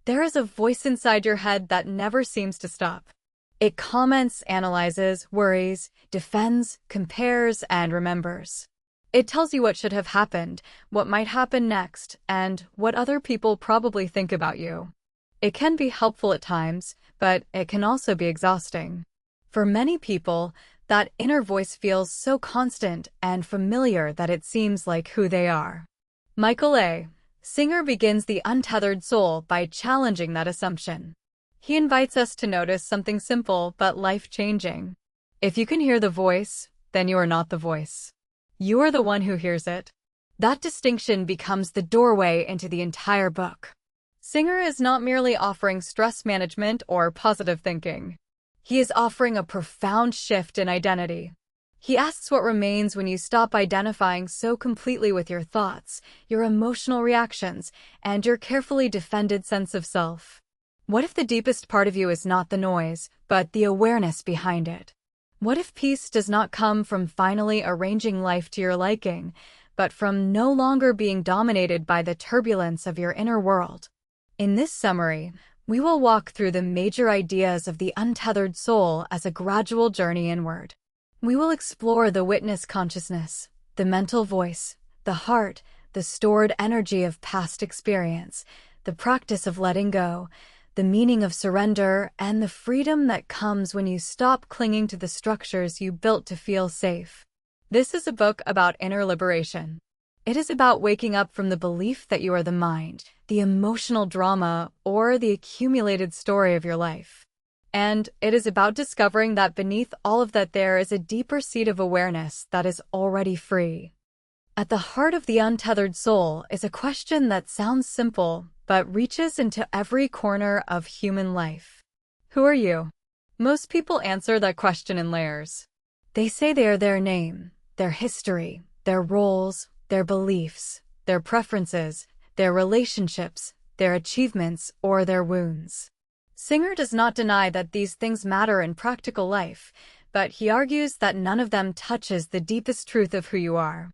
There is a voice inside your head that never seems to stop. It comments, analyzes, worries, defends, compares, and remembers. It tells you what should have happened, what might happen next, and what other people probably think about you. It can be helpful at times, but it can also be exhausting. For many people, that inner voice feels so constant and familiar that it seems like who they are. Michael A. Singer begins The Untethered Soul by challenging that assumption. He invites us to notice something simple but life-changing. If you can hear the voice, then you are not the voice. You are the one who hears it. That distinction becomes the doorway into the entire book. Singer is not merely offering stress management or positive thinking. He is offering a profound shift in identity. He asks what remains when you stop identifying so completely with your thoughts, your emotional reactions, and your carefully defended sense of self. What if the deepest part of you is not the noise, but the awareness behind it? What if peace does not come from finally arranging life to your liking, but from no longer being dominated by the turbulence of your inner world? In this summary, we will walk through the major ideas of the untethered soul as a gradual journey inward. We will explore the witness consciousness, the mental voice, the heart, the stored energy of past experience, the practice of letting go, the meaning of surrender, and the freedom that comes when you stop clinging to the structures you built to feel safe. This is a book about inner liberation. It is about waking up from the belief that you are the mind, the emotional drama, or the accumulated story of your life. And it is about discovering that beneath all of that there is a deeper seat of awareness that is already free. At the heart of the untethered soul is a question that sounds simple, but reaches into every corner of human life. Who are you? Most people answer that question in layers. They say they are their name, their history, their roles, their beliefs, their preferences, their relationships, their achievements, or their wounds. Singer does not deny that these things matter in practical life, but he argues that none of them touches the deepest truth of who you are.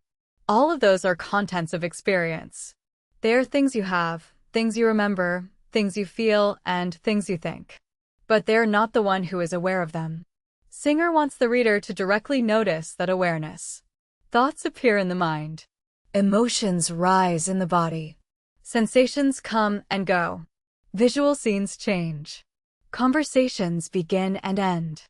All of those are contents of experience. They are things you have, things you remember, things you feel, and things you think. But they're not the one who is aware of them. Singer wants the reader to directly notice that awareness. Thoughts appear in the mind. Emotions rise in the body. Sensations come and go. Visual scenes change. Conversations begin and end.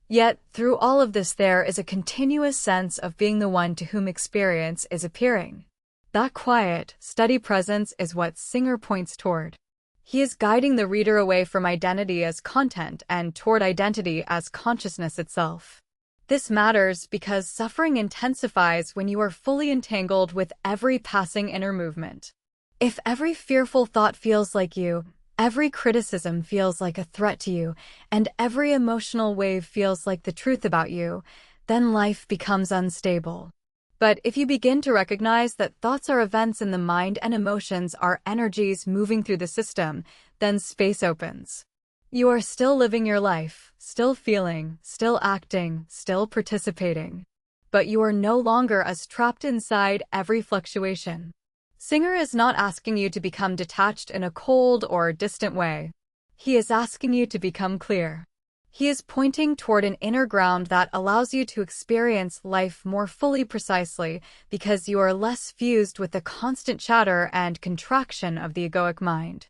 Yet, through all of this there is a continuous sense of being the one to whom experience is appearing. That quiet, steady presence is what Singer points toward. He is guiding the reader away from identity as content and toward identity as consciousness itself. This matters because suffering intensifies when you are fully entangled with every passing inner movement. If every fearful thought feels like you, every criticism feels like a threat to you, and every emotional wave feels like the truth about you, then life becomes unstable. But if you begin to recognize that thoughts are events in the mind and emotions are energies moving through the system, then space opens. You are still living your life, still feeling, still acting, still participating. But you are no longer as trapped inside every fluctuation. Singer is not asking you to become detached in a cold or distant way. He is asking you to become clear. He is pointing toward an inner ground that allows you to experience life more fully precisely because you are less fused with the constant chatter and contraction of the egoic mind.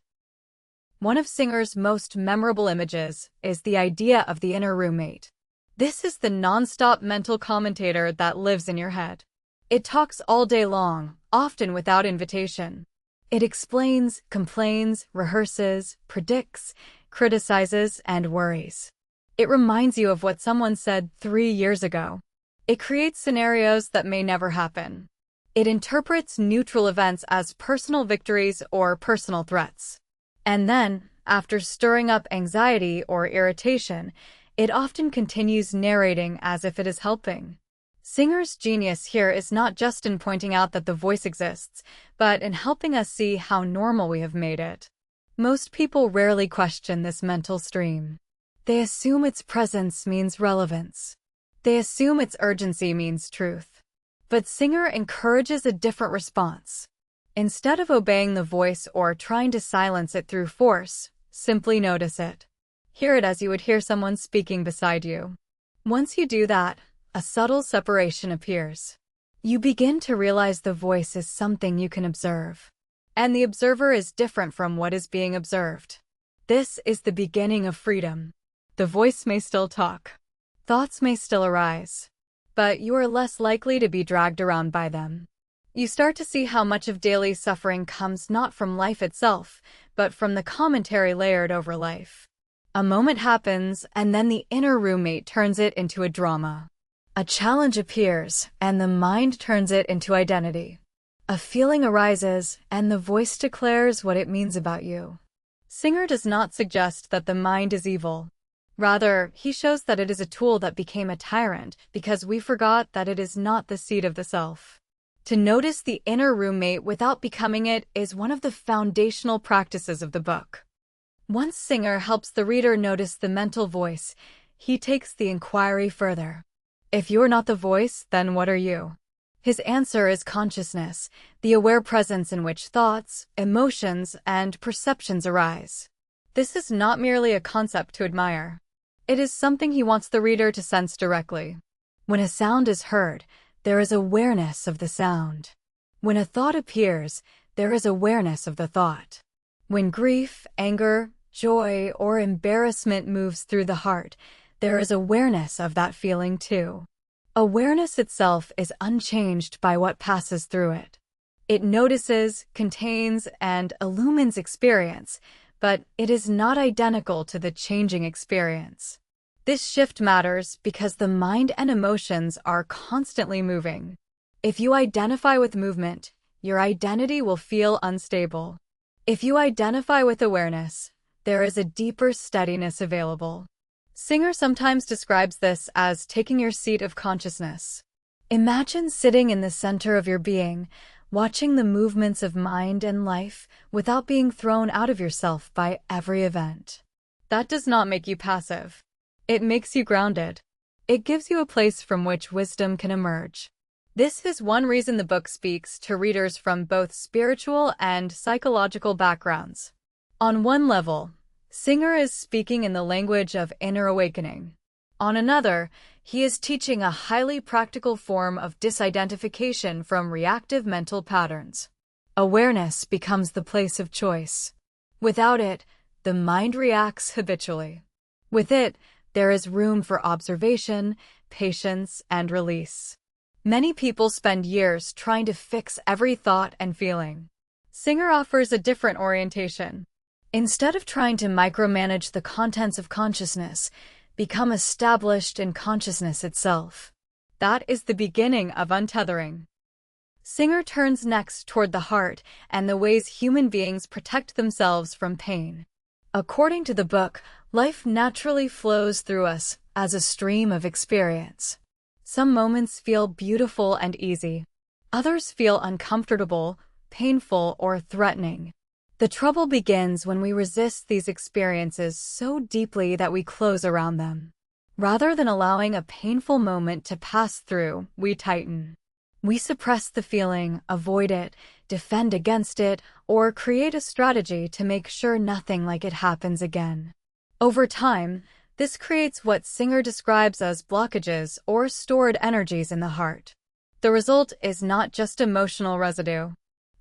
One of Singer's most memorable images is the idea of the inner roommate. This is the non-stop mental commentator that lives in your head. It talks all day long, often without invitation. It explains, complains, rehearses, predicts, criticizes, and worries. It reminds you of what someone said 3 years ago. It creates scenarios that may never happen. It interprets neutral events as personal victories or personal threats. And then, after stirring up anxiety or irritation, it often continues narrating as if it is helping. Singer's genius here is not just in pointing out that the voice exists, but in helping us see how normal we have made it. Most people rarely question this mental stream. They assume its presence means relevance. They assume its urgency means truth. But Singer encourages a different response. Instead of obeying the voice or trying to silence it through force, simply notice it. Hear it as you would hear someone speaking beside you. Once you do that, a subtle separation appears. You begin to realize the voice is something you can observe, and the observer is different from what is being observed. This is the beginning of freedom. The voice may still talk. Thoughts may still arise, but you are less likely to be dragged around by them. You start to see how much of daily suffering comes not from life itself, but from the commentary layered over life. A moment happens, and then the inner roommate turns it into a drama. A challenge appears, and the mind turns it into identity. A feeling arises, and the voice declares what it means about you. Singer does not suggest that the mind is evil. Rather, he shows that it is a tool that became a tyrant because we forgot that it is not the seat of the self. To notice the inner roommate without becoming it is one of the foundational practices of the book. Once Singer helps the reader notice the mental voice, he takes the inquiry further. If you're not the voice, then what are you? His answer is consciousness, the aware presence in which thoughts, emotions, and perceptions arise. This is not merely a concept to admire. It is something he wants the reader to sense directly. When a sound is heard, there is awareness of the sound. When a thought appears, there is awareness of the thought. When grief, anger, joy, or embarrassment moves through the heart, there is awareness of that feeling too. Awareness itself is unchanged by what passes through it. It notices, contains, and illumines experience, but it is not identical to the changing experience. This shift matters because the mind and emotions are constantly moving. If you identify with movement, your identity will feel unstable. If you identify with awareness, there is a deeper steadiness available. Singer sometimes describes this as taking your seat of consciousness. Imagine sitting in the center of your being, watching the movements of mind and life without being thrown out of yourself by every event. That does not make you passive. It makes you grounded. It gives you a place from which wisdom can emerge. This is one reason the book speaks to readers from both spiritual and psychological backgrounds. On one level, Singer is speaking in the language of inner awakening. On another, he is teaching a highly practical form of disidentification from reactive mental patterns. Awareness becomes the place of choice. Without it, the mind reacts habitually. With it, there is room for observation, patience, and release. Many people spend years trying to fix every thought and feeling. Singer offers a different orientation. Instead of trying to micromanage the contents of consciousness, become established in consciousness itself. That is the beginning of untethering. Singer turns next toward the heart and the ways human beings protect themselves from pain. According to the book, life naturally flows through us as a stream of experience. Some moments feel beautiful and easy. Others feel uncomfortable, painful, or threatening. The trouble begins when we resist these experiences so deeply that we close around them. Rather than allowing a painful moment to pass through, we tighten. We suppress the feeling, avoid it, defend against it, or create a strategy to make sure nothing like it happens again. Over time, this creates what Singer describes as blockages or stored energies in the heart. The result is not just emotional residue.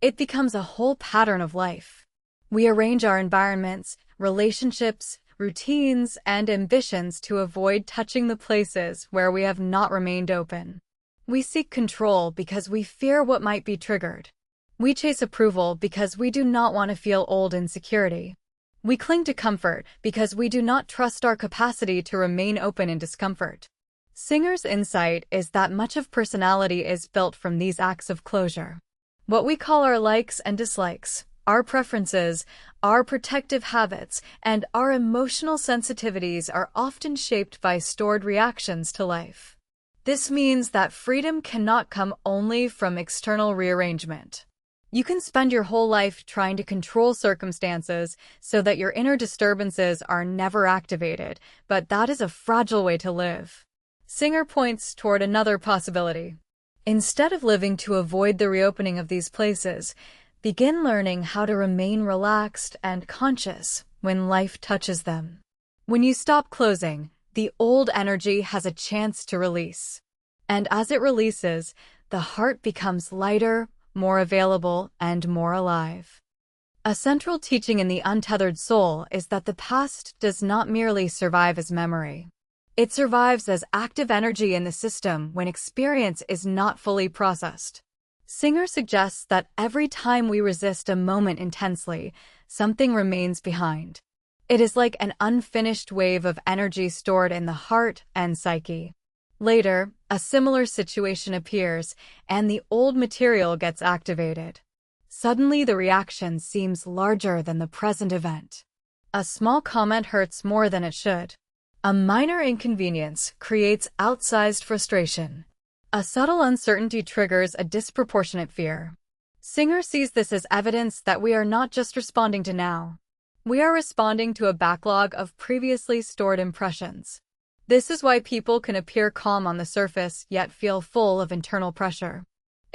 It becomes a whole pattern of life. We arrange our environments, relationships, routines, and ambitions to avoid touching the places where we have not remained open. We seek control because we fear what might be triggered. We chase approval because we do not want to feel old insecurity. We cling to comfort because we do not trust our capacity to remain open in discomfort. Singer's insight is that much of personality is built from these acts of closure. What we call our likes and dislikes, our preferences, our protective habits, and our emotional sensitivities are often shaped by stored reactions to life. This means that freedom cannot come only from external rearrangement. You can spend your whole life trying to control circumstances so that your inner disturbances are never activated, but that is a fragile way to live. Singer points toward another possibility. Instead of living to avoid the reopening of these places, begin learning how to remain relaxed and conscious when life touches them. When you stop closing, the old energy has a chance to release. And as it releases, the heart becomes lighter, more available, and more alive. A central teaching in the Untethered Soul is that the past does not merely survive as memory. It survives as active energy in the system when experience is not fully processed. Singer suggests that every time we resist a moment intensely, something remains behind. It is like an unfinished wave of energy stored in the heart and psyche. Later, a similar situation appears, and the old material gets activated. Suddenly, the reaction seems larger than the present event. A small comment hurts more than it should. A minor inconvenience creates outsized frustration. A subtle uncertainty triggers a disproportionate fear. Singer sees this as evidence that we are not just responding to now. We are responding to a backlog of previously stored impressions. This is why people can appear calm on the surface yet feel full of internal pressure.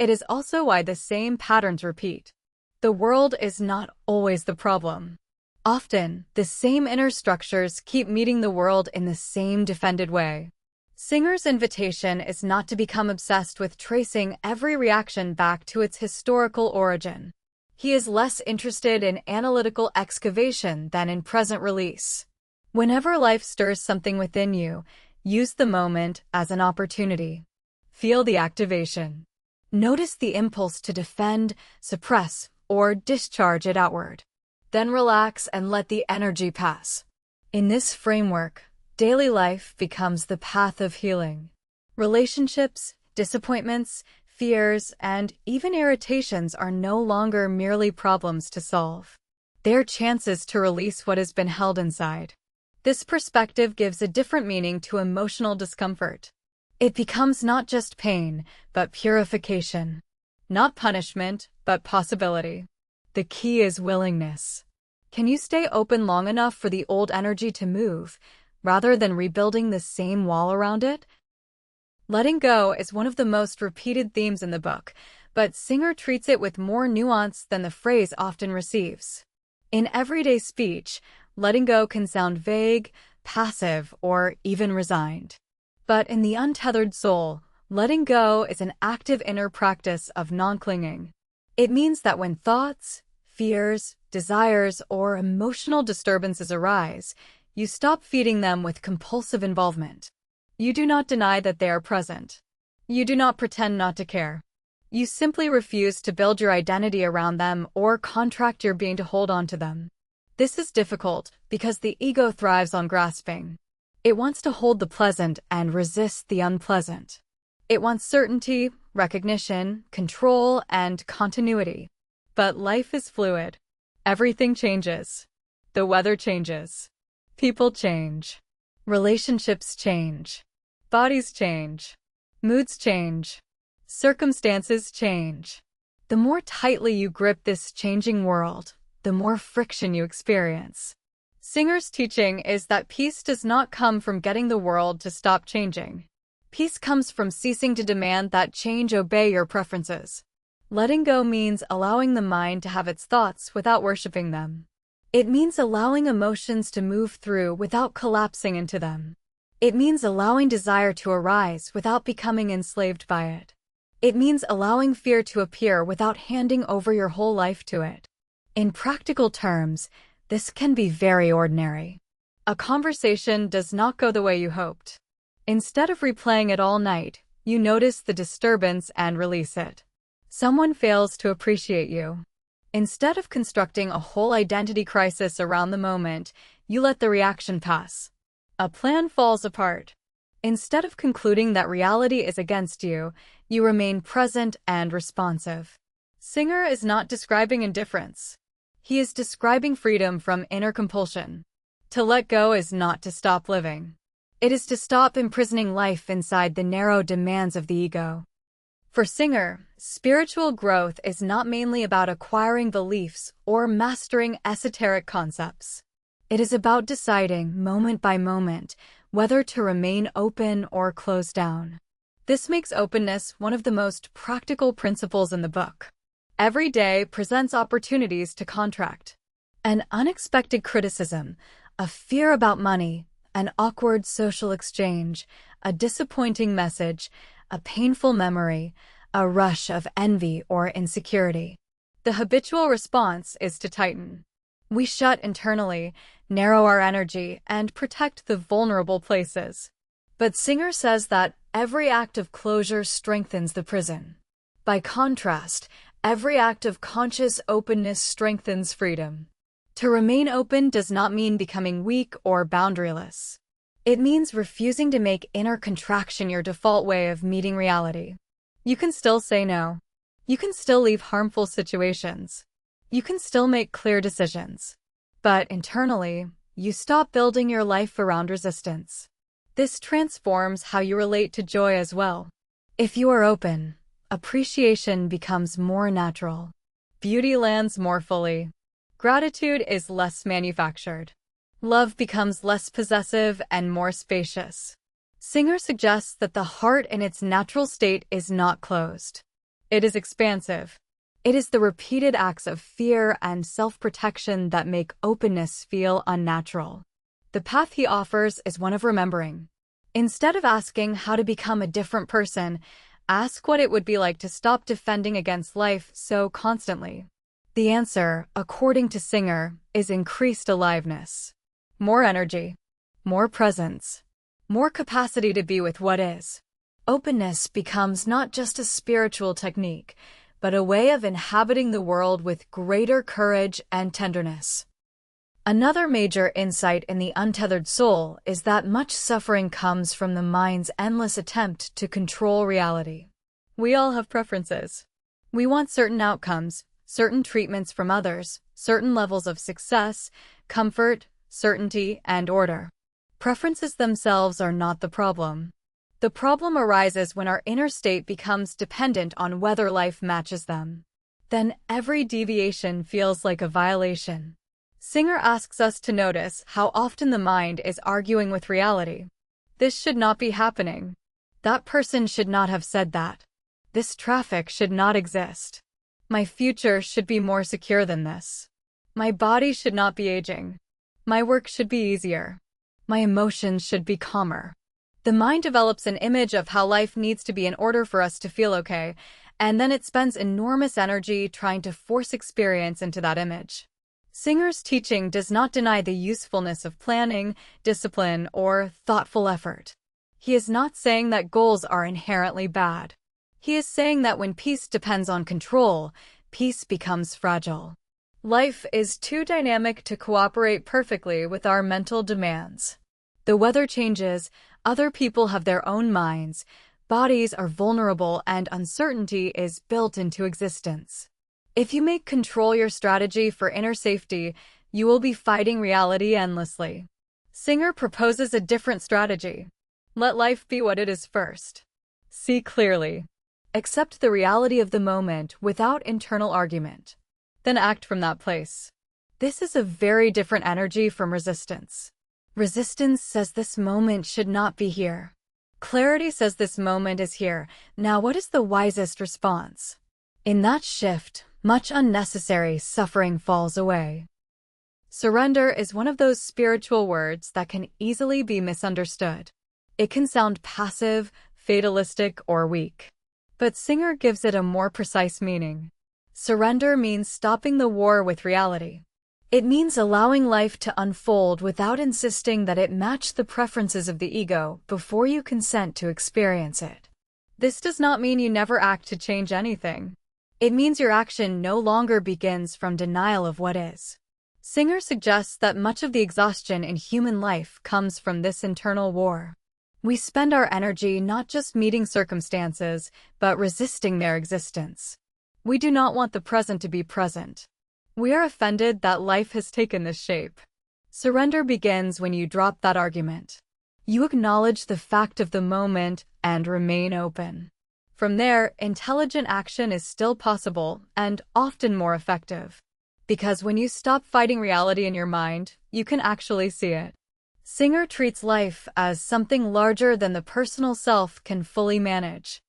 It is also why the same patterns repeat. The world is not always the problem. Often, the same inner structures keep meeting the world in the same defended way. Singer's invitation is not to become obsessed with tracing every reaction back to its historical origin. He is less interested in analytical excavation than in present release. Whenever life stirs something within you, use the moment as an opportunity. Feel the activation. Notice the impulse to defend, suppress, or discharge it outward. Then relax and let the energy pass. In this framework, daily life becomes the path of healing. Relationships, disappointments, fears, and even irritations are no longer merely problems to solve. They're chances to release what has been held inside. This perspective gives a different meaning to emotional discomfort. It becomes not just pain, but purification. Not punishment, but possibility. The key is willingness. Can you stay open long enough for the old energy to move, rather than rebuilding the same wall around it? Letting go is one of the most repeated themes in the book, but Singer treats it with more nuance than the phrase often receives. In everyday speech, letting go can sound vague, passive, or even resigned. But in the Untethered Soul, letting go is an active inner practice of non-clinging. It means that when thoughts, fears, desires, or emotional disturbances arise, you stop feeding them with compulsive involvement. You do not deny that they are present. You do not pretend not to care. You simply refuse to build your identity around them or contract your being to hold on to them. This is difficult because the ego thrives on grasping. It wants to hold the pleasant and resist the unpleasant. It wants certainty, recognition, control, and continuity. But life is fluid. Everything changes. The weather changes. People change. Relationships change. Bodies change. Moods change. Circumstances change. The more tightly you grip this changing world, the more friction you experience. Singer's teaching is that peace does not come from getting the world to stop changing. Peace comes from ceasing to demand that change obey your preferences. Letting go means allowing the mind to have its thoughts without worshiping them. It means allowing emotions to move through without collapsing into them. It means allowing desire to arise without becoming enslaved by it. It means allowing fear to appear without handing over your whole life to it. In practical terms, this can be very ordinary. A conversation does not go the way you hoped. Instead of replaying it all night, you notice the disturbance and release it. Someone fails to appreciate you. Instead of constructing a whole identity crisis around the moment, you let the reaction pass. A plan falls apart. Instead of concluding that reality is against you, you remain present and responsive. Singer is not describing indifference. He is describing freedom from inner compulsion. To let go is not to stop living. It is to stop imprisoning life inside the narrow demands of the ego. For Singer, spiritual growth is not mainly about acquiring beliefs or mastering esoteric concepts. It is about deciding, moment by moment, whether to remain open or close down. This makes openness one of the most practical principles in the book. Every day presents opportunities to contract. An unexpected criticism, a fear about money, an awkward social exchange, a disappointing message, a painful memory, a rush of envy or insecurity. The habitual response is to tighten. We shut internally, narrow our energy, and protect the vulnerable places. But Singer says that every act of closure strengthens the prison. By contrast, every act of conscious openness strengthens freedom. To remain open does not mean becoming weak or boundaryless. It means refusing to make inner contraction your default way of meeting reality. You can still say no. You can still leave harmful situations. You can still make clear decisions. But internally, you stop building your life around resistance. This transforms how you relate to joy as well. If you are open, appreciation becomes more natural. Beauty lands more fully. Gratitude is less manufactured. Love becomes less possessive and more spacious. Singer suggests that the heart in its natural state is not closed. It is expansive. It is the repeated acts of fear and self-protection that make openness feel unnatural. The path he offers is one of remembering. Instead of asking how to become a different person, ask what it would be like to stop defending against life so constantly. The answer, according to Singer, is increased aliveness. More energy. More presence. More capacity to be with what is. Openness becomes not just a spiritual technique, but a way of inhabiting the world with greater courage and tenderness. Another major insight in the Untethered Soul is that much suffering comes from the mind's endless attempt to control reality. We all have preferences. We want certain outcomes, certain treatments from others, certain levels of success, comfort, certainty, and order. Preferences themselves are not the problem. The problem arises when our inner state becomes dependent on whether life matches them. Then every deviation feels like a violation. Singer asks us to notice how often the mind is arguing with reality. This should not be happening. That person should not have said that. This traffic should not exist. My future should be more secure than this. My body should not be aging. My work should be easier. My emotions should be calmer. The mind develops an image of how life needs to be in order for us to feel okay, and then it spends enormous energy trying to force experience into that image. Singer's teaching does not deny the usefulness of planning, discipline, or thoughtful effort. He is not saying that goals are inherently bad. He is saying that when peace depends on control, peace becomes fragile. Life is too dynamic to cooperate perfectly with our mental demands. The weather changes, other people have their own minds, bodies are vulnerable, and uncertainty is built into existence. If you make control your strategy for inner safety, you will be fighting reality endlessly. Singer proposes a different strategy. Let life be what it is first. See clearly. Accept the reality of the moment without internal argument. Then act from that place. This is a very different energy from resistance. Resistance says this moment should not be here. Clarity says this moment is here. Now what is the wisest response? In that shift, much unnecessary suffering falls away. Surrender is one of those spiritual words that can easily be misunderstood. It can sound passive, fatalistic, or weak. But Singer gives it a more precise meaning. Surrender means stopping the war with reality. It means allowing life to unfold without insisting that it match the preferences of the ego before you consent to experience it. This does not mean you never act to change anything. It means your action no longer begins from denial of what is. Singer suggests that much of the exhaustion in human life comes from this internal war. We spend our energy not just meeting circumstances, but resisting their existence. We do not want the present to be present. We are offended that life has taken this shape. Surrender begins when you drop that argument. You acknowledge the fact of the moment and remain open. From there, intelligent action is still possible and often more effective. Because when you stop fighting reality in your mind, you can actually see it. Singer treats life as something larger than the personal self can fully manage.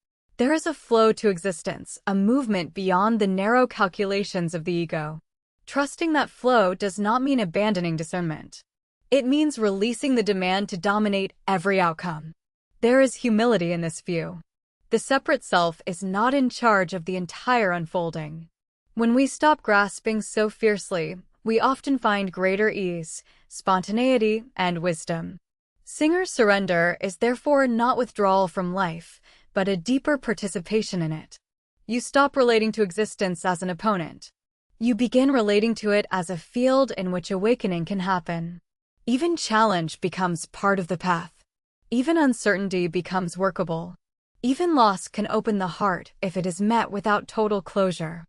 There is a flow to existence, a movement beyond the narrow calculations of the ego. Trusting that flow does not mean abandoning discernment. It means releasing the demand to dominate every outcome. There is humility in this view. The separate self is not in charge of the entire unfolding. When we stop grasping so fiercely, we often find greater ease, spontaneity, and wisdom. Singer's surrender is therefore not withdrawal from life, but a deeper participation in it. You stop relating to existence as an opponent. You begin relating to it as a field in which awakening can happen. Even challenge becomes part of the path. Even uncertainty becomes workable. Even loss can open the heart if it is met without total closure.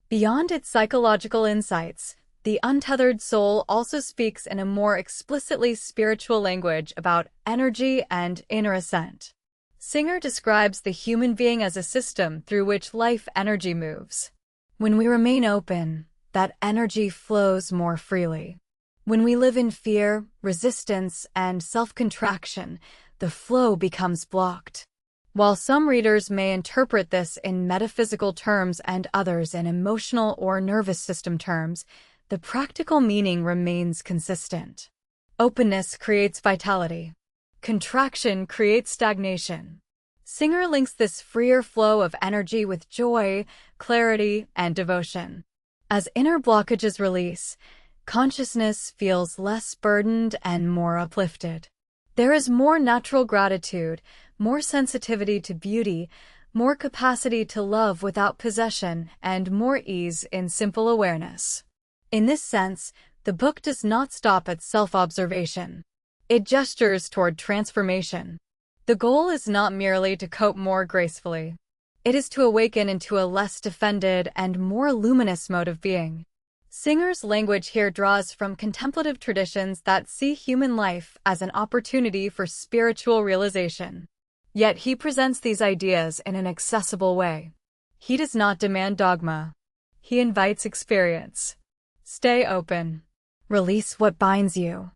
Beyond its psychological insights, the Untethered Soul also speaks in a more explicitly spiritual language about energy and inner ascent. Singer describes the human being as a system through which life energy moves. When we remain open, that energy flows more freely. When we live in fear, resistance, and self-contraction, the flow becomes blocked. While some readers may interpret this in metaphysical terms and others in emotional or nervous system terms, the practical meaning remains consistent. Openness creates vitality. Contraction creates stagnation. Singer links this freer flow of energy with joy, clarity, and devotion. As inner blockages release, consciousness feels less burdened and more uplifted. There is more natural gratitude, more sensitivity to beauty, more capacity to love without possession, and more ease in simple awareness. In this sense, the book does not stop at self-observation. It gestures toward transformation. The goal is not merely to cope more gracefully. It is to awaken into a less defended and more luminous mode of being. Singer's language here draws from contemplative traditions that see human life as an opportunity for spiritual realization. Yet he presents these ideas in an accessible way. He does not demand dogma. He invites experience. Stay open. Release what binds you.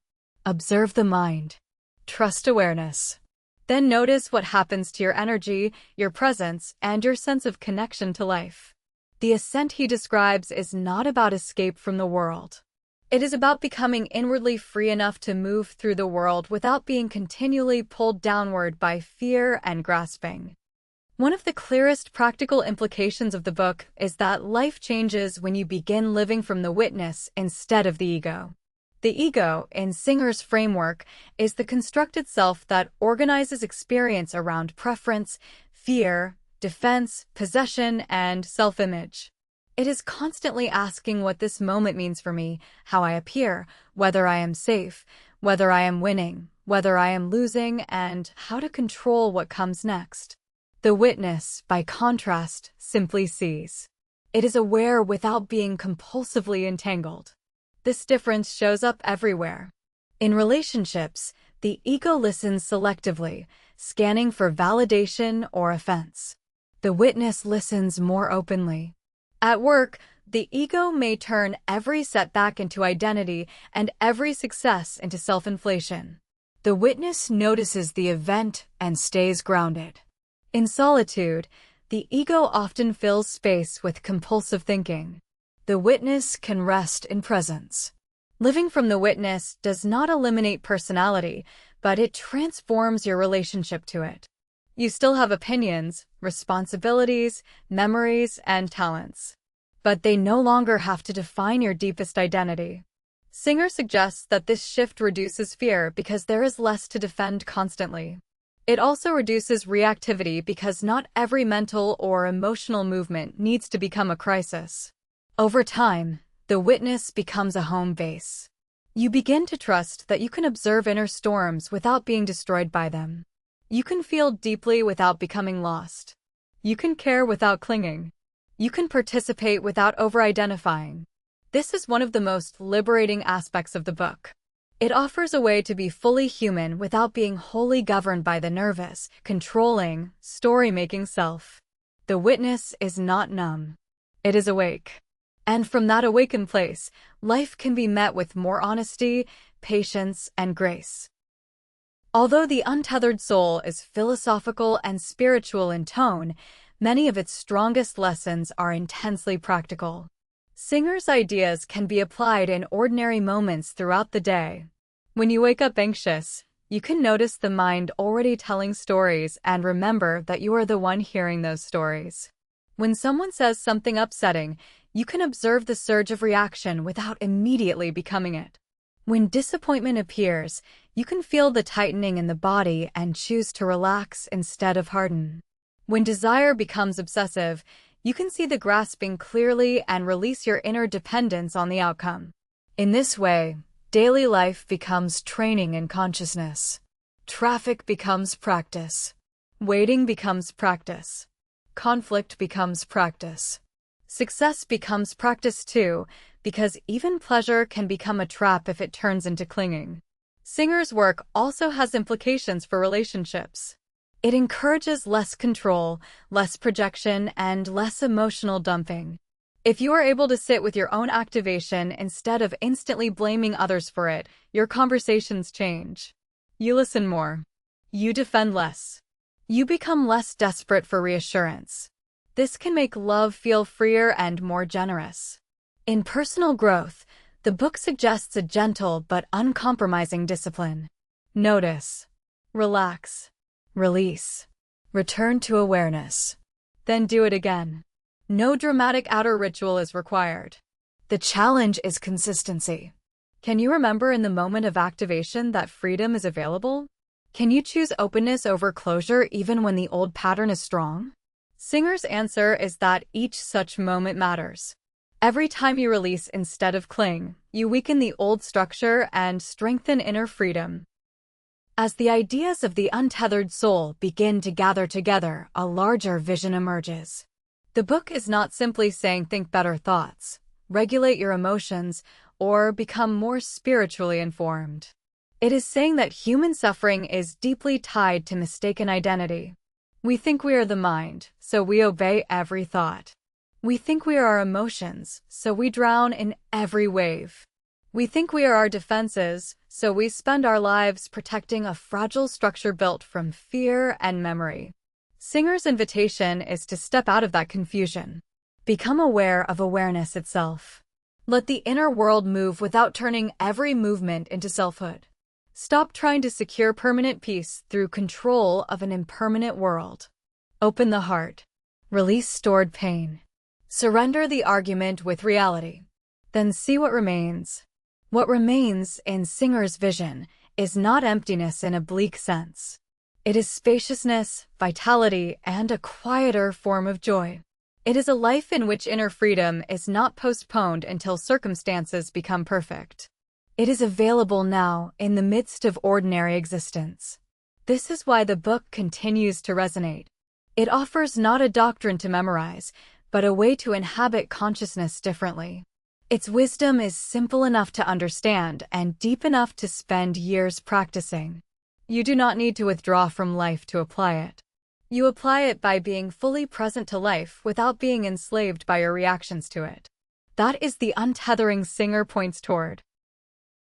Observe the mind. Trust awareness. Then notice what happens to your energy, your presence, and your sense of connection to life. The ascent he describes is not about escape from the world. It is about becoming inwardly free enough to move through the world without being continually pulled downward by fear and grasping. One of the clearest practical implications of the book is that life changes when you begin living from the witness instead of the ego. The ego, in Singer's framework, is the constructed self that organizes experience around preference, fear, defense, possession, and self-image. It is constantly asking what this moment means for me, how I appear, whether I am safe, whether I am winning, whether I am losing, and how to control what comes next. The witness, by contrast, simply sees. It is aware without being compulsively entangled. This difference shows up everywhere. In relationships, the ego listens selectively, scanning for validation or offense. The witness listens more openly. At work, the ego may turn every setback into identity and every success into self-inflation. The witness notices the event and stays grounded. In solitude, the ego often fills space with compulsive thinking. The witness can rest in presence. Living from the witness does not eliminate personality, but it transforms your relationship to it. You still have opinions, responsibilities, memories, and talents. But they no longer have to define your deepest identity. Singer suggests that this shift reduces fear because there is less to defend constantly. It also reduces reactivity because not every mental or emotional movement needs to become a crisis. Over time, the witness becomes a home base. You begin to trust that you can observe inner storms without being destroyed by them. You can feel deeply without becoming lost. You can care without clinging. You can participate without over-identifying. This is one of the most liberating aspects of the book. It offers a way to be fully human without being wholly governed by the nervous, controlling, story-making self. The witness is not numb. It is awake. And from that awakened place, life can be met with more honesty, patience, and grace. Although The Untethered Soul is philosophical and spiritual in tone, many of its strongest lessons are intensely practical. Singer's ideas can be applied in ordinary moments throughout the day. When you wake up anxious, you can notice the mind already telling stories and remember that you are the one hearing those stories. When someone says something upsetting, you can observe the surge of reaction without immediately becoming it. When disappointment appears, you can feel the tightening in the body and choose to relax instead of harden. When desire becomes obsessive, you can see the grasping clearly and release your inner dependence on the outcome. In this way, daily life becomes training in consciousness. Traffic becomes practice. Waiting becomes practice. Conflict becomes practice. Success becomes practice too, because even pleasure can become a trap if it turns into clinging. Singer's work also has implications for relationships. It encourages less control, less projection, and less emotional dumping. If you are able to sit with your own activation instead of instantly blaming others for it, your conversations change. You listen more. You defend less. You become less desperate for reassurance. This can make love feel freer and more generous. In personal growth, the book suggests a gentle but uncompromising discipline. Notice. Relax. Release. Return to awareness. Then do it again. No dramatic outer ritual is required. The challenge is consistency. Can you remember in the moment of activation that freedom is available? Can you choose openness over closure even when the old pattern is strong? Singer's answer is that each such moment matters. Every time you release instead of cling, you weaken the old structure and strengthen inner freedom. As the ideas of the untethered soul begin to gather together, a larger vision emerges. The book is not simply saying think better thoughts, regulate your emotions, or become more spiritually informed. It is saying that human suffering is deeply tied to mistaken identity. We think we are the mind, so we obey every thought. We think we are our emotions, so we drown in every wave. We think we are our defenses, so we spend our lives protecting a fragile structure built from fear and memory. Singer's invitation is to step out of that confusion. Become aware of awareness itself. Let the inner world move without turning every movement into selfhood. Stop trying to secure permanent peace through control of an impermanent world. Open the heart. Release stored pain. Surrender the argument with reality. Then see what remains. What remains in Singer's vision is not emptiness in a bleak sense. It is spaciousness, vitality, and a quieter form of joy. It is a life in which inner freedom is not postponed until circumstances become perfect. It is available now in the midst of ordinary existence. This is why the book continues to resonate. It offers not a doctrine to memorize, but a way to inhabit consciousness differently. Its wisdom is simple enough to understand and deep enough to spend years practicing. You do not need to withdraw from life to apply it. You apply it by being fully present to life without being enslaved by your reactions to it. That is the untethering Singer points toward.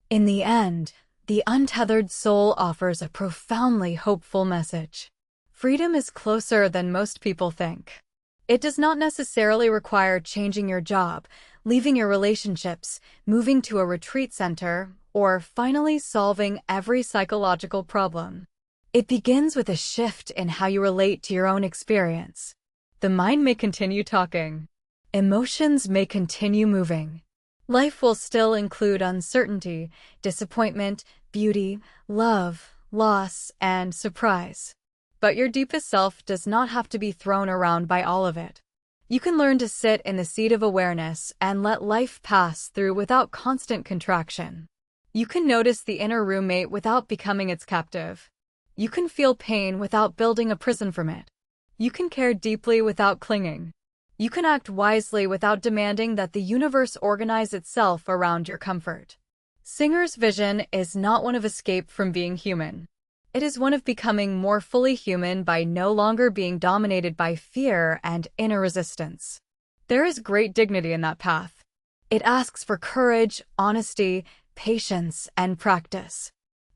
In the end, The Untethered Soul offers a profoundly hopeful message. Freedom is closer than most people think. It does not necessarily require changing your job, leaving your relationships, moving to a retreat center, or finally solving every psychological problem. It begins with a shift in how you relate to your own experience. The mind may continue talking. Emotions may continue moving. Life will still include uncertainty, disappointment, beauty, love, loss, and surprise. But your deepest self does not have to be thrown around by all of it. You can learn to sit in the seat of awareness and let life pass through without constant contraction. You can notice the inner roommate without becoming its captive. You can feel pain without building a prison from it. You can care deeply without clinging. You can act wisely without demanding that the universe organize itself around your comfort. Singer's vision is not one of escape from being human. It is one of becoming more fully human by no longer being dominated by fear and inner resistance. There is great dignity in that path. It asks for courage, honesty, patience, and practice.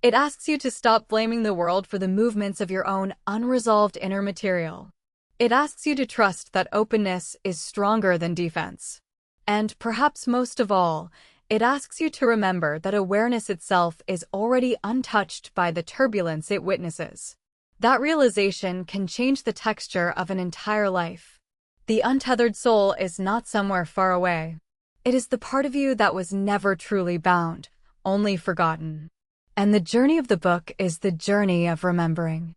It asks you to stop blaming the world for the movements of your own unresolved inner material. It asks you to trust that openness is stronger than defense. And perhaps most of all, it asks you to remember that awareness itself is already untouched by the turbulence it witnesses. That realization can change the texture of an entire life. The untethered soul is not somewhere far away. It is the part of you that was never truly bound, only forgotten. And the journey of the book is the journey of remembering.